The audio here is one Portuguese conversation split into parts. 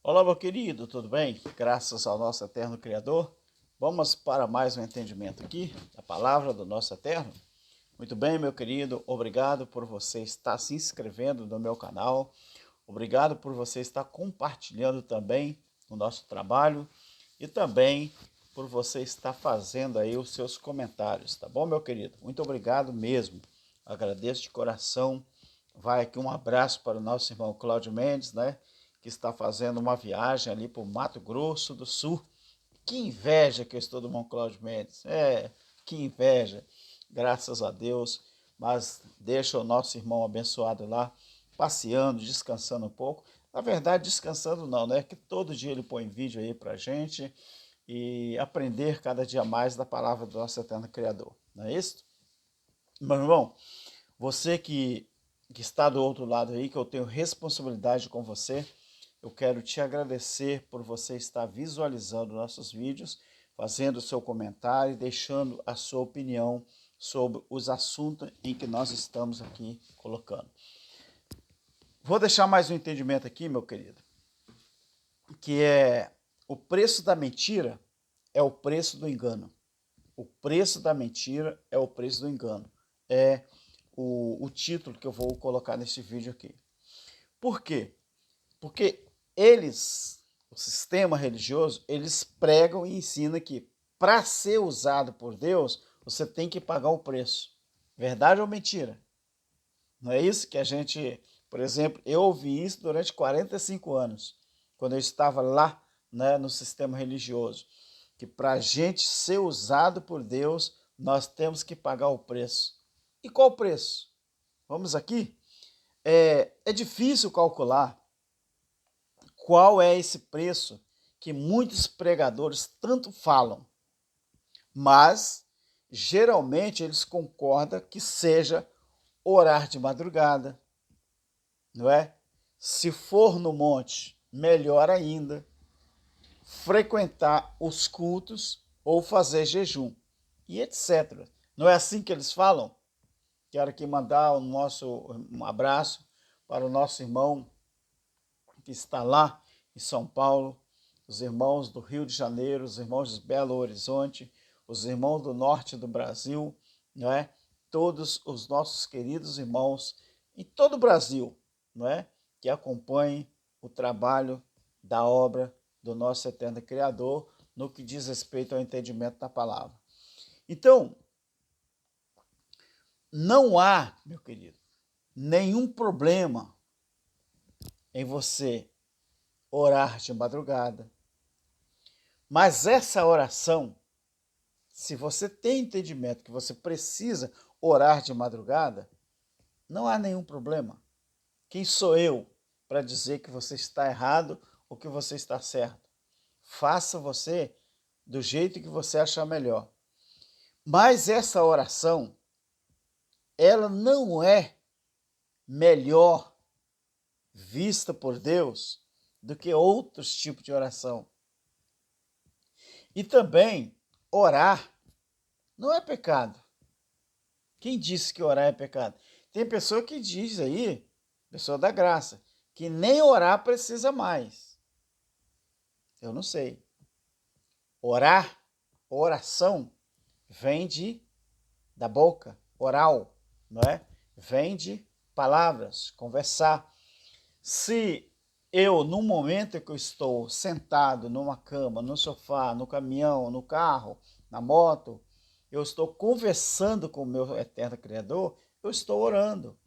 Olá, meu querido, tudo bem? Graças ao nosso eterno Criador. Vamos para mais um entendimento aqui da palavra do nosso eterno. Muito bem, meu querido, obrigado por você estar se inscrevendo no meu canal. Obrigado por você estar compartilhando também o nosso trabalho e também por você estar fazendo aí os seus comentários, tá bom, meu querido? Muito obrigado mesmo. Agradeço de coração. Vai aqui um abraço para o nosso irmão Cláudio Mendes, né? Que está fazendo uma viagem ali para o Mato Grosso do Sul. Que inveja que eu estou do irmão Cláudio Mendes. Que inveja. Graças a Deus. Mas deixa o nosso irmão abençoado lá, passeando, descansando um pouco. Na verdade, descansando não, né? Que todo dia ele põe vídeo aí pra gente e aprender cada dia mais da palavra do nosso eterno Criador. Não é isso? Meu irmão, você que está do outro lado aí, que eu tenho responsabilidade com você, eu quero te agradecer por você estar visualizando nossos vídeos, fazendo o seu comentário e deixando a sua opinião sobre os assuntos em que nós estamos aqui colocando. Vou deixar mais um entendimento aqui, meu querido, que é o preço da mentira é o preço do engano. O preço da mentira é o preço do engano. É o título que eu vou colocar nesse vídeo aqui. Por quê? Porque o sistema religioso, eles pregam e ensinam que para ser usado por Deus, você tem que pagar o preço. Verdade ou mentira? Não é isso que a gente, por exemplo, eu ouvi isso durante 45 anos, quando eu estava lá, né, no sistema religioso, que para a gente ser usado por Deus, nós temos que pagar o preço. E qual o preço? Vamos aqui? É difícil calcular qual é esse preço que muitos pregadores tanto falam, mas geralmente eles concordam que seja orar de madrugada, não é? Se for no monte, melhor ainda, frequentar os cultos ou fazer jejum e etc. Não é assim que eles falam? Quero aqui mandar um abraço para o nosso irmão que está lá em São Paulo, os irmãos do Rio de Janeiro, os irmãos de Belo Horizonte, os irmãos do norte do Brasil, não é? Todos os nossos queridos irmãos em todo o Brasil, não é? Que acompanhem o trabalho da obra do nosso eterno Criador no que diz respeito ao entendimento da palavra. Então, não há, meu querido, nenhum problema em você orar de madrugada. Mas essa oração, se você tem entendimento que você precisa orar de madrugada, não há nenhum problema. Quem sou eu para dizer que você está errado ou que você está certo? Faça você do jeito que você achar melhor. Mas essa oração, ela não é melhor vista por Deus do que outros tipos de oração. E também, orar não é pecado. Quem disse que orar é pecado? Tem pessoa que diz aí, pessoa da graça, que nem orar precisa mais. Eu não sei. Orar, oração, vem da boca, oral, não é? Vem de palavras, conversar. Se eu, no momento que eu estou sentado numa cama, no sofá, no caminhão, no carro, na moto, eu estou conversando com o meu eterno Criador, eu estou orando.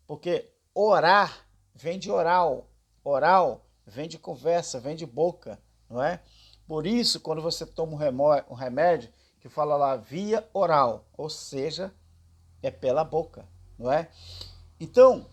Porque orar vem de oral, oral vem de conversa, vem de boca, não é? Por isso, quando você toma um remédio que fala lá via oral, ou seja, é pela boca, não é? Então,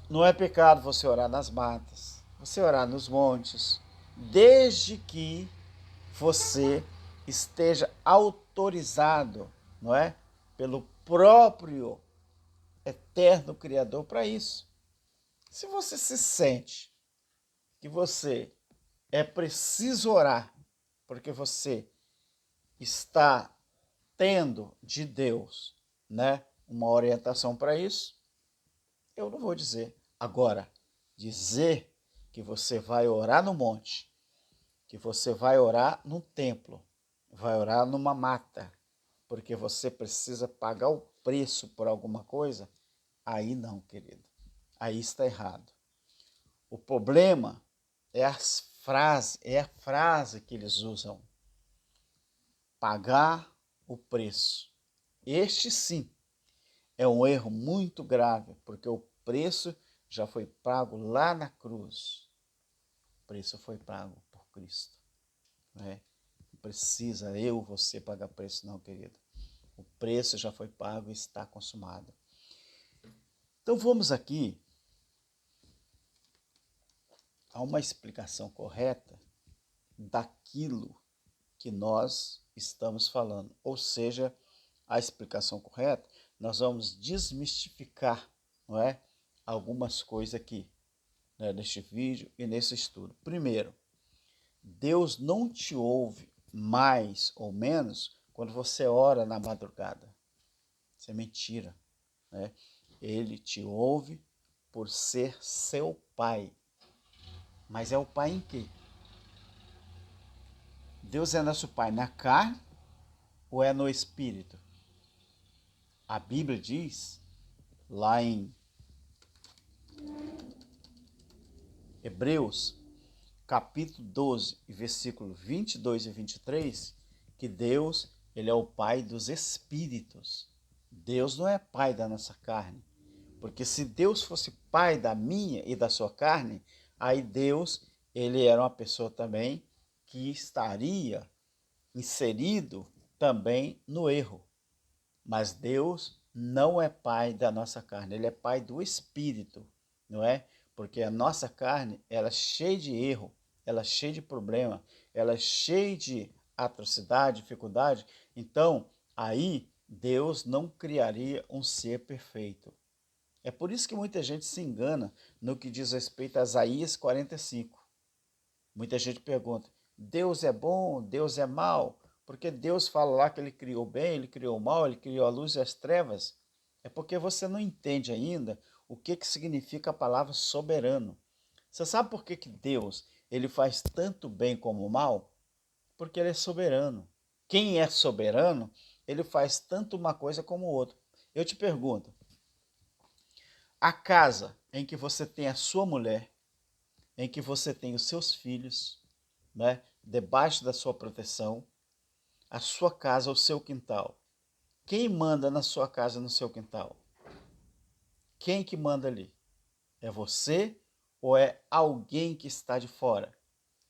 não é pecado você orar nas matas, você orar nos montes, desde que você esteja autorizado, não é? Pelo próprio eterno Criador para isso. Se você se sente que você é preciso orar, porque você está tendo de Deus, né, uma orientação para isso, eu não vou dizer. Agora, dizer que você vai orar no monte, que você vai orar no templo, vai orar numa mata, porque você precisa pagar o preço por alguma coisa, aí não, querido. Aí está errado. O problema é a frase que eles usam. Pagar o preço. Este sim é um erro muito grave, porque o preço já foi pago lá na cruz. O preço foi pago por Cristo. Né? Não precisa você pagar preço não, querido. O preço já foi pago e está consumado. Então vamos aqui a uma explicação correta daquilo que nós estamos falando. Ou seja, a explicação correta, nós vamos desmistificar, não é, algumas coisas aqui, né, neste vídeo e nesse estudo. Primeiro, Deus não te ouve mais ou menos quando você ora na madrugada. Isso é mentira, né? Ele te ouve por ser seu pai. Mas é o pai em quê? Deus é nosso pai na carne ou é no espírito? A Bíblia diz, lá em Hebreus, capítulo 12, versículo 22 e 23, que Deus, ele é o pai dos espíritos. Deus não é pai da nossa carne. Porque se Deus fosse pai da minha e da sua carne, aí Deus, ele era uma pessoa também que estaria inserido também no erro. Mas Deus não é pai da nossa carne, ele é pai do espírito, não é? Porque a nossa carne, ela é cheia de erro, ela é cheia de problema, ela é cheia de atrocidade, dificuldade. Então, aí Deus não criaria um ser perfeito. É por isso que muita gente se engana no que diz respeito a Isaías 45. Muita gente pergunta, Deus é bom, Deus é mau? Porque Deus fala lá que ele criou o bem, ele criou o mal, ele criou a luz e as trevas. É porque você não entende ainda o que significa a palavra soberano. Você sabe por que Deus ele faz tanto bem como o mal? Porque ele é soberano. Quem é soberano, ele faz tanto uma coisa como outra. Eu te pergunto, a casa em que você tem a sua mulher, em que você tem os seus filhos, né, debaixo da sua proteção, a sua casa, o seu quintal. Quem manda na sua casa, no seu quintal? Quem que manda ali? É você ou é alguém que está de fora?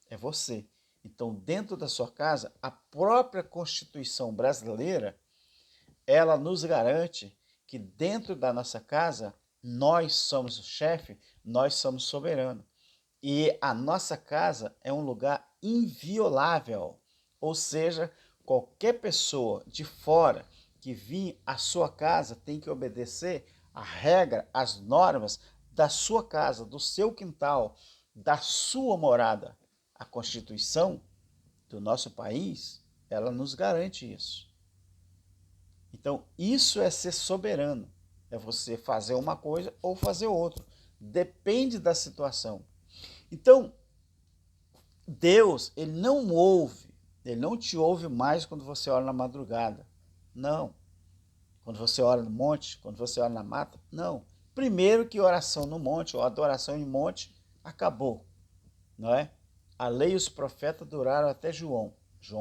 É você. Então, dentro da sua casa, a própria Constituição brasileira, ela nos garante que dentro da nossa casa, nós somos o chefe, nós somos soberanos. E a nossa casa é um lugar inviolável. Ou seja, qualquer pessoa de fora que vir à sua casa tem que obedecer a regra, as normas da sua casa, do seu quintal, da sua morada. A Constituição do nosso país, ela nos garante isso. Então, isso é ser soberano. É você fazer uma coisa ou fazer outra. Depende da situação. Então, Deus, ele não ouve, ele não te ouve mais quando você ora na madrugada. Não. Quando você ora no monte, quando você ora na mata, não. Primeiro que oração no monte, ou adoração em monte, acabou, não é? A lei e os profetas duraram até João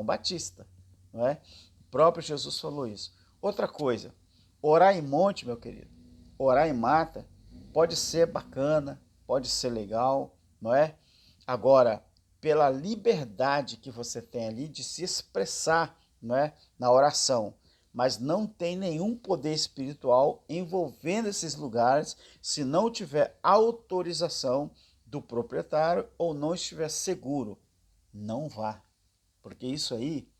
Batista, não é? O próprio Jesus falou isso. Outra coisa, orar em monte, meu querido, orar em mata, pode ser bacana, pode ser legal, não é? Agora, pela liberdade que você tem ali de se expressar, não é, na oração, mas não tem nenhum poder espiritual envolvendo esses lugares se não tiver autorização do proprietário ou não estiver seguro. Não vá, porque isso aí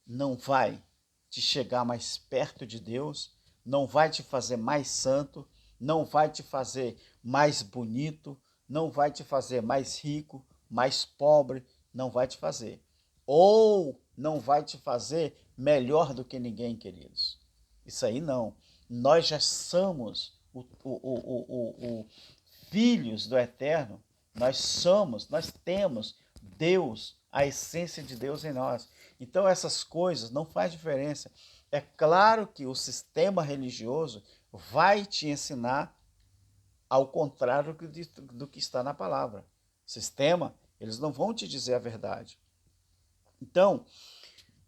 não vai te chegar mais perto de Deus, não vai te fazer mais santo, não vai te fazer mais bonito, não vai te fazer mais rico, mais pobre, não vai te fazer. Ou não vai te fazer melhor do que ninguém, queridos. Isso aí não. Nós já somos filhos do Eterno, nós temos Deus, a essência de Deus em nós. Então essas coisas não faz diferença. É claro que o sistema religioso vai te ensinar ao contrário do que está na palavra. Sistema, eles não vão te dizer a verdade. Então,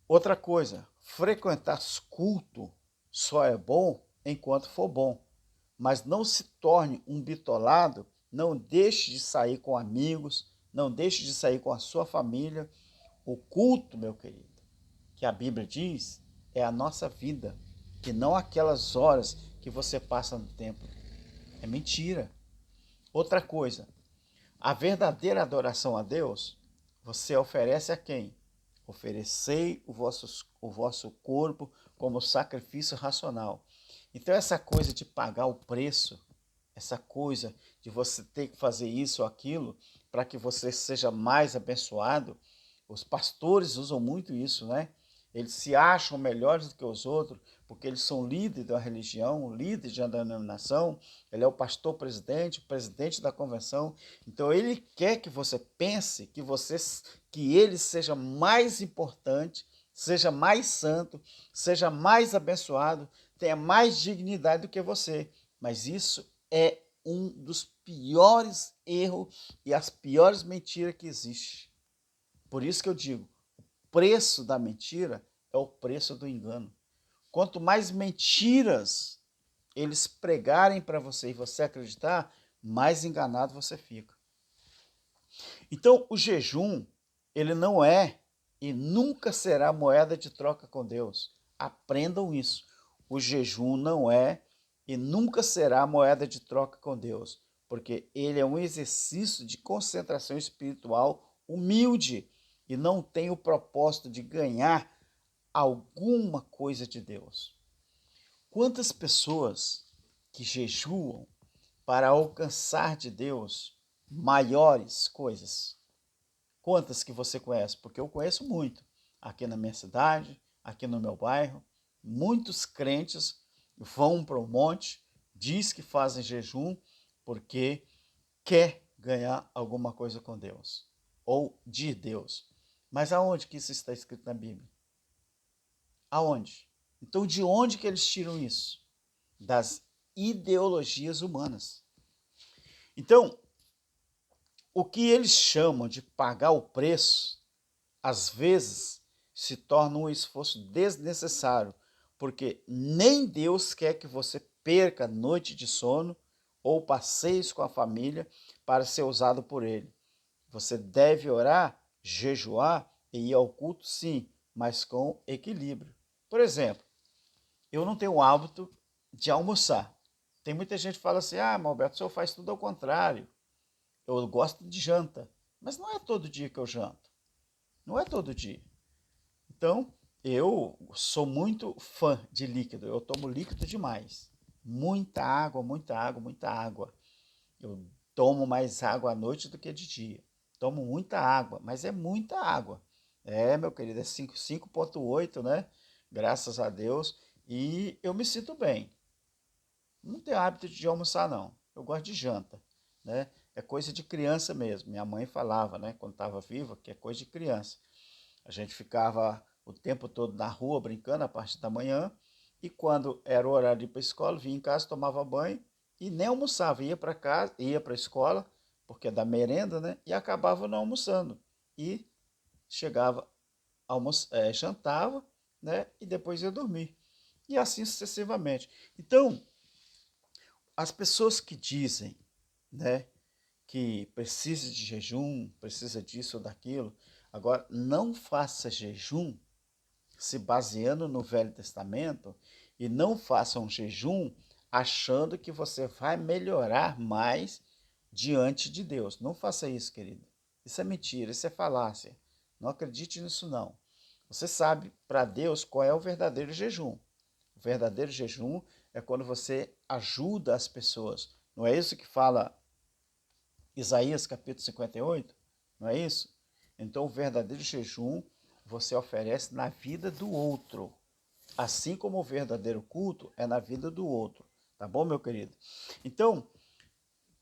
outra coisa, frequentar culto só é bom enquanto for bom. Mas não se torne um bitolado, não deixe de sair com amigos, não deixe de sair com a sua família. O culto, meu querido, que a Bíblia diz, é a nossa vida, e não aquelas horas que você passa no templo. É mentira. Outra coisa, a verdadeira adoração a Deus, você oferece a quem? Oferecei o vosso corpo como sacrifício racional. Então essa coisa de pagar o preço, essa coisa de você ter que fazer isso ou aquilo para que você seja mais abençoado, os pastores usam muito isso, né? Eles se acham melhores do que os outros, porque eles são líderes da religião, líderes de uma denominação, ele é o pastor presidente, o presidente da convenção. Então ele quer que você pense que ele seja mais importante, seja mais santo, seja mais abençoado, tenha mais dignidade do que você. Mas isso é um dos piores erros e as piores mentiras que existe. Por isso que eu digo, o preço da mentira é o preço do engano. Quanto mais mentiras eles pregarem para você e você acreditar, mais enganado você fica. Então, o jejum, ele não é e nunca será moeda de troca com Deus. Aprendam isso. O jejum não é e nunca será moeda de troca com Deus, porque ele é um exercício de concentração espiritual humilde e não tem o propósito de ganhar alguma coisa de Deus. Quantas pessoas que jejuam para alcançar de Deus maiores coisas? Quantas que você conhece? Porque eu conheço muito. Aqui na minha cidade, aqui no meu bairro, muitos crentes vão para o monte, diz que fazem jejum porque quer ganhar alguma coisa com Deus ou de Deus. Mas aonde que isso está escrito na Bíblia? Aonde? Então, de onde que eles tiram isso? Das ideologias humanas. Então, o que eles chamam de pagar o preço, às vezes, se torna um esforço desnecessário, porque nem Deus quer que você perca noite de sono ou passeios com a família para ser usado por Ele. Você deve orar, jejuar e ir ao culto, sim, mas com equilíbrio. Por exemplo, eu não tenho o hábito de almoçar. Tem muita gente que fala assim, mas Alberto, o senhor faz tudo ao contrário. Eu gosto de janta, mas não é todo dia que eu janto. Não é todo dia. Então, eu sou muito fã de líquido. Eu tomo líquido demais. Muita água, muita água, muita água. Eu tomo mais água à noite do que de dia. Tomo muita água, mas é muita água. É, meu querido, é 5,8, né? Graças a Deus. E eu me sinto bem. Não tenho hábito de almoçar, não. Eu gosto de janta, né? É coisa de criança mesmo. Minha mãe falava, né, quando estava viva, que é coisa de criança. A gente ficava o tempo todo na rua brincando a parte da manhã e quando era o horário de ir para a escola, vinha em casa, tomava banho e nem almoçava, ia para casa, ia para a escola, porque é da merenda, né? E acabava não almoçando. E chegava, jantava, né? E depois ia dormir. E assim sucessivamente. Então, as pessoas que dizem, né, que precisa de jejum, precisa disso ou daquilo, agora não faça jejum se baseando no Velho Testamento e não faça um jejum achando que você vai melhorar mais diante de Deus. Não faça isso, querido. Isso é mentira, isso é falácia. Não acredite nisso, não. Você sabe para Deus qual é o verdadeiro jejum. O verdadeiro jejum é quando você ajuda as pessoas. Não é isso que fala Isaías capítulo 58? Não é isso? Então, o verdadeiro jejum você oferece na vida do outro. Assim como o verdadeiro culto é na vida do outro. Tá bom, meu querido? Então,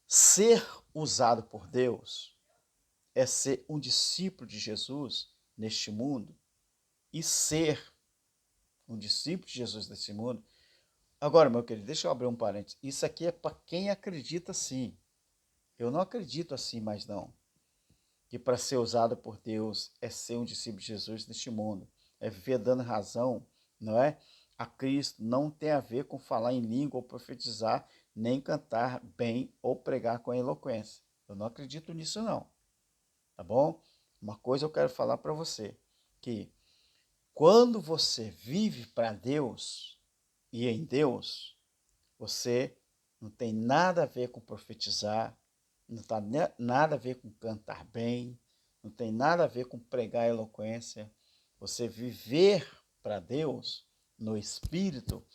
Ser usado por Deus é ser um discípulo de Jesus neste mundo e ser um discípulo de Jesus neste mundo. Agora, meu querido, deixa eu abrir um parênteses. Isso aqui é para quem acredita sim. Eu não acredito assim mais não. Que para ser usado por Deus é ser um discípulo de Jesus neste mundo. É viver dando razão, não é? A Cristo não tem a ver com falar em língua ou profetizar, nem cantar bem ou pregar com eloquência. Eu não acredito nisso não, tá bom? Uma coisa eu quero falar para você, que quando você vive para Deus e em Deus, você não tem nada a ver com profetizar, não tem nada a ver com cantar bem, não tem nada a ver com pregar eloquência. Você viver para Deus no Espírito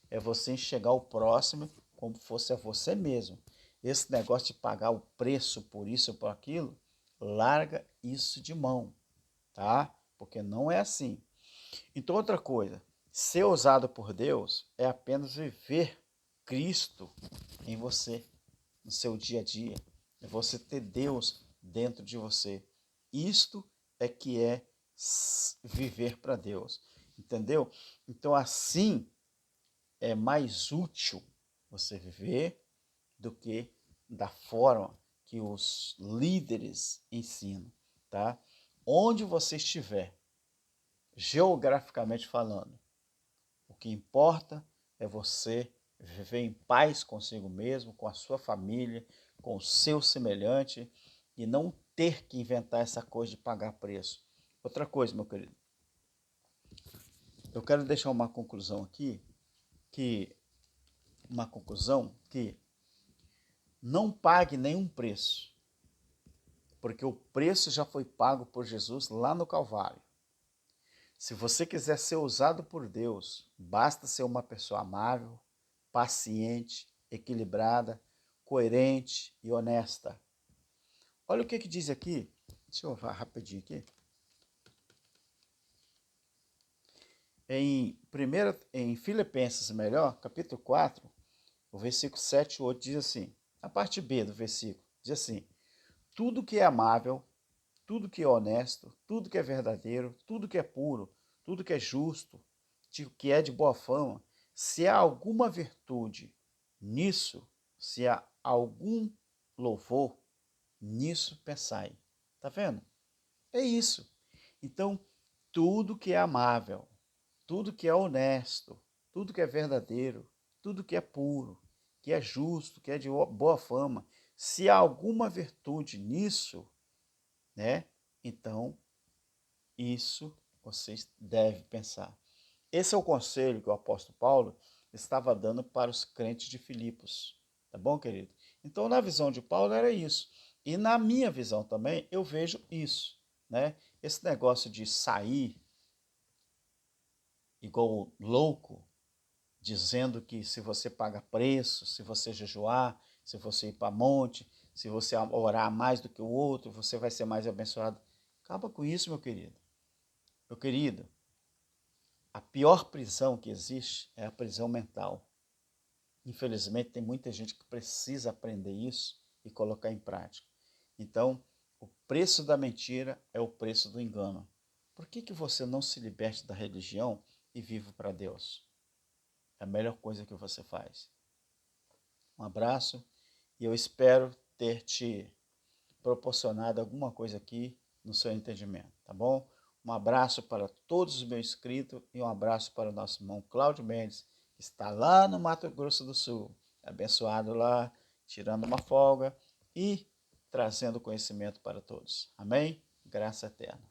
é você enxergar o próximo como fosse a você mesmo. Esse negócio de pagar o preço por isso ou por aquilo, larga isso de mão, tá? Porque não é assim. Então, outra coisa, ser usado por Deus é apenas viver Cristo em você, no seu dia a dia. É você ter Deus dentro de você. Isto é que é viver para Deus. Entendeu? Então, assim é mais útil você viver do que da forma que os líderes ensinam, tá? Onde você estiver, geograficamente falando, o que importa é você viver em paz consigo mesmo, com a sua família, com o seu semelhante e não ter que inventar essa coisa de pagar preço. Outra coisa, meu querido, eu quero deixar uma conclusão aqui, que não pague nenhum preço, porque o preço já foi pago por Jesus lá no Calvário. Se você quiser ser usado por Deus, basta ser uma pessoa amável, paciente, equilibrada, coerente e honesta. Olha o que diz aqui. Deixa eu falar rapidinho aqui. Em Filipenses, capítulo 4, o versículo 7 e 8 diz assim, a parte B do versículo, diz assim, tudo que é amável, tudo que é honesto, tudo que é verdadeiro, tudo que é puro, tudo que é justo, que é de boa fama, se há alguma virtude nisso, se há algum louvor, nisso pensai. Tá vendo? É isso. Então, tudo que é amável, tudo que é honesto, tudo que é verdadeiro, tudo que é puro, que é justo, que é de boa fama, se há alguma virtude nisso, né? Então, isso vocês devem pensar. Esse é o conselho que o apóstolo Paulo estava dando para os crentes de Filipos. Tá bom, querido? Então, na visão de Paulo era isso. E na minha visão também, eu vejo isso, né? Esse negócio de sair igual louco, dizendo que se você paga preço, se você jejuar, se você ir para monte, se você orar mais do que o outro, você vai ser mais abençoado. Acaba com isso, meu querido. Meu querido, a pior prisão que existe é a prisão mental. Infelizmente, tem muita gente que precisa aprender isso e colocar em prática. Então, o preço da mentira é o preço do engano. Por que você não se liberte da religião e vive para Deus? É a melhor coisa que você faz. Um abraço e eu espero ter te proporcionado alguma coisa aqui no seu entendimento, tá bom? Um abraço para todos os meus inscritos e um abraço para o nosso irmão Cláudio Mendes, que está lá no Mato Grosso do Sul, abençoado lá, tirando uma folga e trazendo conhecimento para todos. Amém? Graça eterna.